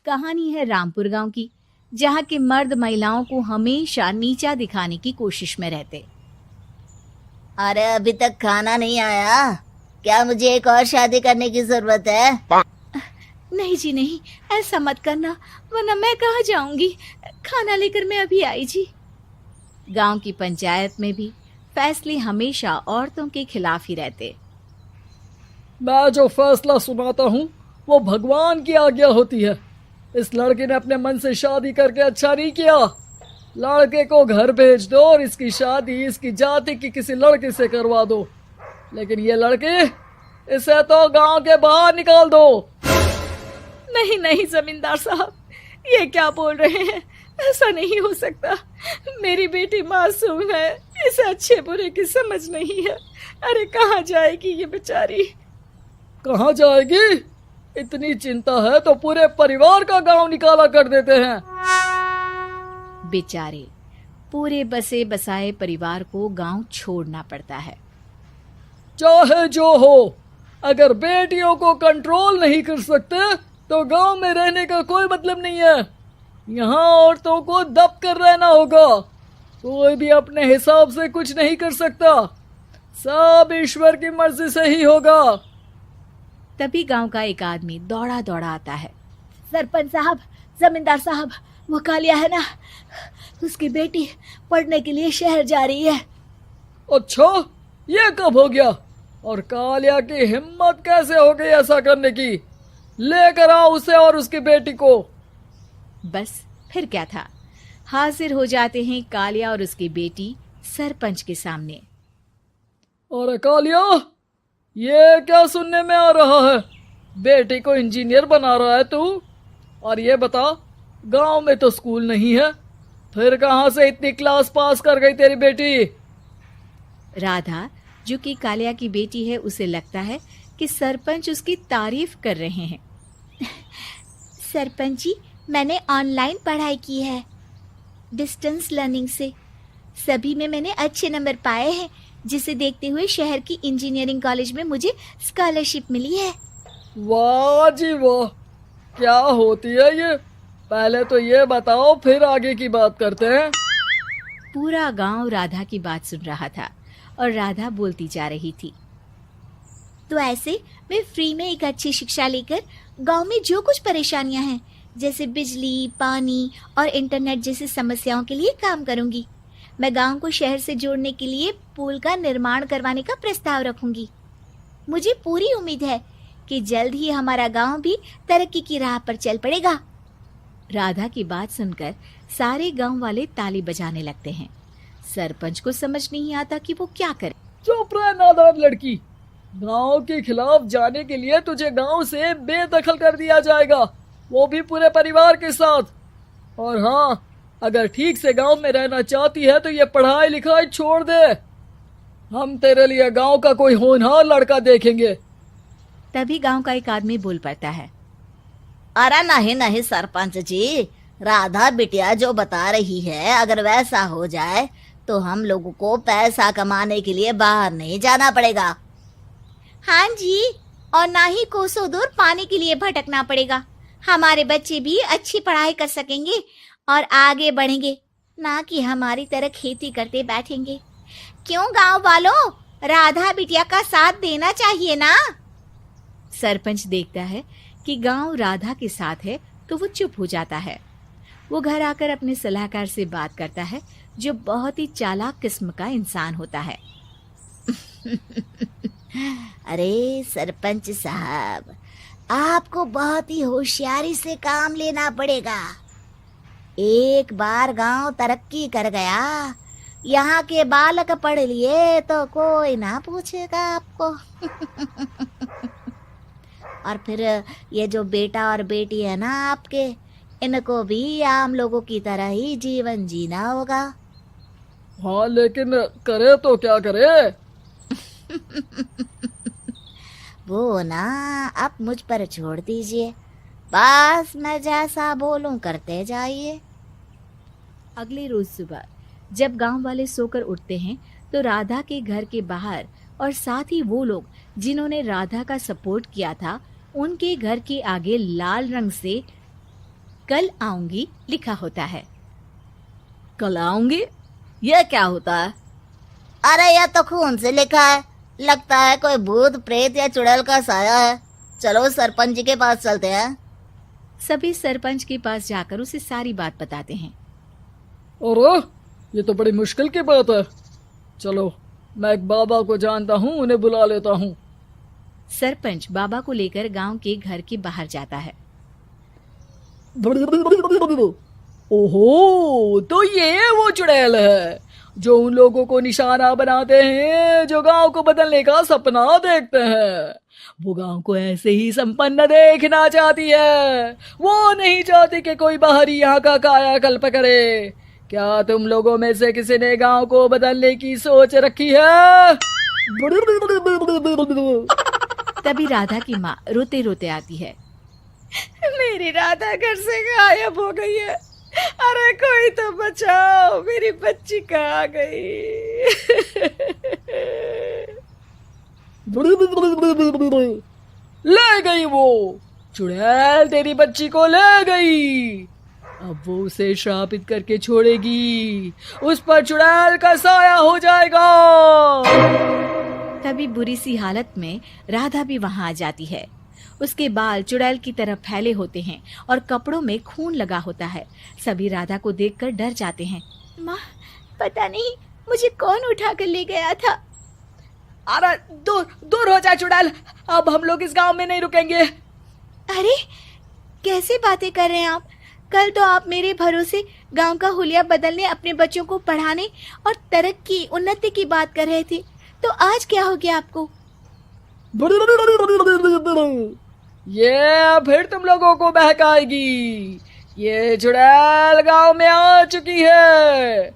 कहानी है रामपुर गांव की, जहां के मर्द महिलाओं को हमेशा नीचा दिखाने की कोशिश में रहते। अरे अभी तक खाना नहीं आया क्या? मुझे एक और शादी करने की जरूरत है। नहीं जी नहीं, ऐसा मत करना, वरना मैं कहाँ जाऊंगी। खाना लेकर मैं अभी आई जी। गांव की पंचायत में भी फैसले हमेशा औरतों के खिलाफ ही रहते। मैं जो फैसला सुनाता हूँ वो भगवान की आज्ञा होती है। इस लड़के ने अपने मन से शादी करके अच्छा नहीं किया। लड़के को घर भेज दो और इसकी शादी इसकी जाति की किसी लड़के से करवा दो, लेकिन ये लड़की, इसे तो गांव के बाहर निकाल दो। नहीं नहीं जमींदार साहब, ये क्या बोल रहे हैं? ऐसा नहीं हो सकता। मेरी बेटी मासूम है, इसे अच्छे बुरे की समझ नहीं है। अरे कहाँ जाएगी ये बेचारी? कहाँ जाएगी? इतनी चिंता है तो पूरे परिवार का गांव निकाला कर देते हैं। बेचारे पूरे बसे बसाए परिवार को गांव छोड़ना पड़ता है। चाहे जो हो, अगर बेटियों को कंट्रोल नहीं कर सकते तो गांव में रहने का कोई मतलब नहीं है। यहाँ औरतों को दब कर रहना होगा। कोई भी अपने हिसाब से कुछ नहीं कर सकता, सब ईश्वर की मर्जी से ही होगा। तभी गांव का एक आदमी दौड़ा दौड़ा आता है। सरपंच साहब, जमींदार साहब, वो कालिया है ना, उसकी बेटी पढ़ने के लिए शहर जा रही है। अच्छा, ये कब हो गया? और कालिया की हिम्मत कैसे हो गई ऐसा करने की? लेकर आओ उसे और उसकी बेटी को। बस फिर क्या था, हाजिर हो जाते हैं कालिया और उसकी बेटी सरपंच के सामने। अरे कालिया, ये क्या सुनने में आ रहा है? बेटी को इंजीनियर बना रहा है तू? और ये बता, गांव में तो स्कूल नहीं है, फिर कहां से इतनी क्लास पास कर गई तेरी बेटी? राधा, जो कि कालिया की बेटी है, उसे लगता है कि सरपंच उसकी तारीफ कर रहे हैं। सरपंच जी, मैंने ऑनलाइन पढ़ाई की है, डिस्टेंस लर्निंग से। सभी में मैंने अच्छे नंबर पाए हैं, जिसे देखते हुए शहर की इंजीनियरिंग कॉलेज में मुझे स्कॉलरशिप मिली है। वाह जी वाह, क्या होती है ये? पहले तो ये बताओ, फिर आगे की बात करते हैं। पूरा गांव राधा की बात सुन रहा था और राधा बोलती जा रही थी। तो ऐसे मैं फ्री में एक अच्छी शिक्षा लेकर गांव में जो कुछ परेशानियां हैं, जैसे बिजली, पानी और इंटरनेट जैसी समस्याओं के लिए काम करूंगी। मैं गांव को शहर से जोड़ने के लिए पुल का निर्माण करवाने का प्रस्ताव रखूंगी। मुझे पूरी उम्मीद है कि जल्द ही हमारा गांव भी तरक्की की राह पर चल पड़ेगा। राधा की बात सुनकर सारे गांव वाले ताली बजाने लगते हैं। सरपंच को समझ नहीं आता कि वो क्या करे। चुप रह नादान लड़की, गांव के खिलाफ जाने के लिए तुझे गांव से बेदखल कर दिया जाएगा, वो भी पूरे परिवार के साथ। और हाँ, अगर ठीक से गांव में रहना चाहती है तो ये पढ़ाई लिखाई छोड़ दे। हम तेरे लिए गांव का कोई होनहार लड़का देखेंगे। तभी गांव का एक आदमी बोल पड़ता है। अरे नहीं नहीं सरपंच जी, राधा बिटिया जो बता रही है, अगर वैसा हो जाए तो हम लोगों को पैसा कमाने के लिए बाहर नहीं जाना पड़ेगा। हाँ जी, और ना ही कोसों दूर पानी के लिए भटकना पड़ेगा। हमारे बच्चे भी अच्छी पढ़ाई कर सकेंगे और आगे बढ़ेंगे, ना कि हमारी तरह खेती करते बैठेंगे। क्यों गांव वालों, राधा बिटिया का साथ देना चाहिए ना। सरपंच देखता है कि गांव राधा के साथ है तो वो चुप हो जाता है। वो घर आकर अपने सलाहकार से बात करता है, जो बहुत ही चालाक किस्म का इंसान होता है। अरे सरपंच साहब, आपको बहुत ही होशियारी से काम लेना पड़ेगा। एक बार गांव तरक्की कर गया, यहाँ के बालक पढ़ लिए तो कोई ना पूछेगा आपको। और फिर ये जो बेटा और बेटी है ना आपके, इनको भी आम लोगों की तरह ही जीवन जीना होगा। हाँ, लेकिन करे तो क्या करे? वो ना आप मुझ पर छोड़ दीजिए, बस मैं जैसा बोलूं करते जाइए। अगले रोज सुबह जब गांव वाले सोकर उठते हैं तो राधा के घर के बाहर और साथ ही वो लोग जिन्होंने राधा का सपोर्ट किया था, उनके घर के आगे लाल रंग से कल आऊंगी लिखा होता है। कल आऊंगी, यह क्या होता है? अरे यह तो खून से लिखा है, लगता है कोई भूत प्रेत या चुड़ैल का साया है। चलो सरपंच जी के पास चलते हैं। सभी सरपंच के पास जाकर उसे सारी बात बताते हैं। अरे ये तो बड़ी मुश्किल की बात है। चलो मैं एक बाबा को जानता हूँ, उन्हें बुला लेता हूँ। सरपंच बाबा को लेकर गांव के घर के बाहर जाता है। ओहो, तो ये वो चुड़ैल है जो उन लोगों को निशाना बनाते हैं जो गांव को बदलने का सपना देखते हैं। वो गांव को ऐसे ही संपन्न देखना चाहती है, वो नहीं चाहती कि कोई बाहरी यहाँ का कायाकल्प करे। क्या तुम लोगों में से किसी ने गांव को बदलने की सोच रखी है? तभी राधा की माँ रोते रोते आती है। मेरी राधा घर से गायब हो गई है। अरे कोई तो बचाओ, मेरी बच्ची कहाँ गई? ले गई वो चुड़ैल, तेरी बच्ची को ले गई। अब वो उसे श्रापित करके छोड़ेगी, उस पर चुड़ैल का साया हो जाएगा। तभी बुरी सी हालत में राधा भी वहां आ जाती है। उसके बाल चुड़ैल की तरह फैले होते हैं और कपड़ों में खून लगा होता है। सभी राधा को देखकर डर जाते हैं। माँ, पता नहीं मुझे कौन उठा कर ले गया था। अरे दूर दूर हो जा चुड़ैल, अब हम लोग इस गांव में नहीं रुकेंगे। अरे कैसे बातें कर रहे हैं आप? कल तो आप मेरे भरोसे गांव का हुलिया बदलने, अपने बच्चों को पढ़ाने और तरक्की उन्नति की बात कर रहे थे, तो आज क्या हो गया आपको? ये फिर तुम लोगों को बहकाएगी। ये चुड़ैल गांव में आ चुकी है,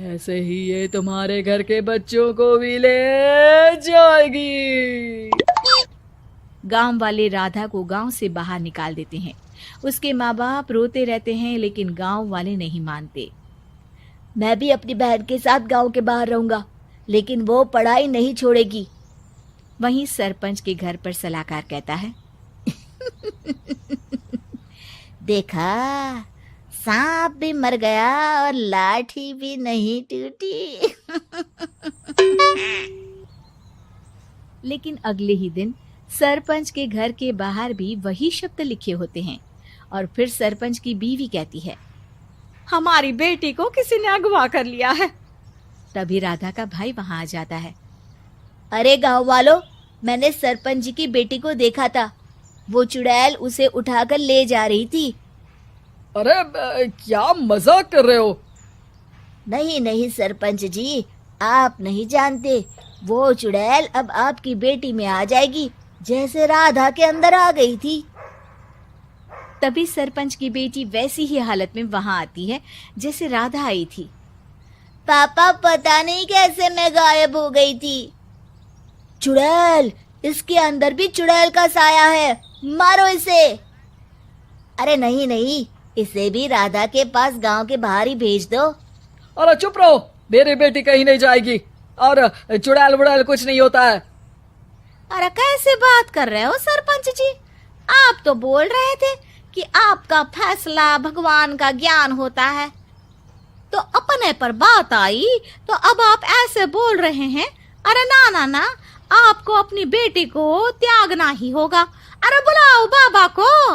ऐसे ही ये तुम्हारे घर के बच्चों को भी ले जाएगी। गांव वाले राधा को गांव से बाहर निकाल देते हैं। उसके माँ बाप रोते रहते हैं, लेकिन गांव वाले नहीं मानते। मैं भी अपनी बहन के साथ गांव के बाहर रहूंगा, लेकिन वो पढ़ाई नहीं छोड़ेगी। वहीं सरपंच के घर पर सलाहकार कहता है। देखा, सांप भी मर गया और लाठी भी नहीं टूटी। लेकिन अगले ही दिन सरपंच के घर के बाहर भी वही शब्द लिखे होते हैं। और फिर सरपंच की बीवी कहती है, हमारी बेटी को किसी ने अगवा कर लिया है। तभी राधा का भाई वहां आ जाता है। अरे गांव वालों, मैंने सरपंच जी की बेटी को देखा था। वो चुड़ैल उसे उठाकर ले जा रही थी। अरे क्या मजाक कर रहे हो? नहीं नहीं सरपंच जी, आप नहीं जानते। वो चुड़ैल अब आपकी बेटी में आ जाएगी, जैसे राधा के अंदर आ गई थी। तभी सरपंच की बेटी वैसी ही हालत में वहां आती है जैसे राधा आई थी। पापा, पता नहीं कैसे मैं गायब हो गई थी। चुड़ैल, इसके अंदर भी चुड़ैल का साया है, मारो इसे। अरे नहीं नहीं, इसे भी राधा के पास गांव के बाहर ही भेज दो। अरे चुप रहो, मेरी बेटी कहीं नहीं जाएगी और चुड़ैल वुड़ैल कुछ नहीं होता है। अरे कैसे बात कर रहे हो सरपंच जी? आप तो बोल रहे थे कि आपका फैसला भगवान का ज्ञान होता है, तो अपने पर बात आई तो अब आप ऐसे बोल रहे हैं। अरे ना ना ना, आपको अपनी बेटी को त्यागना ही होगा। अरे बुलाओ बाबा को।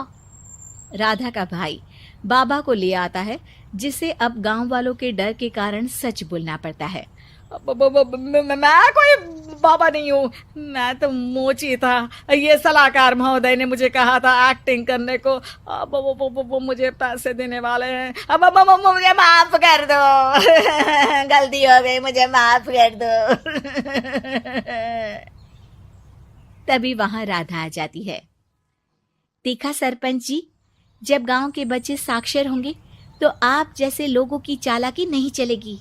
राधा का भाई बाबा को ले आता है, जिसे अब गांव वालों के डर के कारण सच बोलना पड़ता है। मैं कोई बाबा नहीं हूँ, मैं तो मोची था। ये सलाहकार महोदय ने मुझे कहा था एक्टिंग करने को। अब वो मुझे पैसे देने वाले हैं। अब मुझे माफ कर दो। गलती हो गई, मुझे माफ कर दो। तभी वहां राधा आ जाती है। देखा सरपंच जी, जब गांव के बच्चे साक्षर होंगे तो आप जैसे लोगों की चालाकी नहीं चलेगी।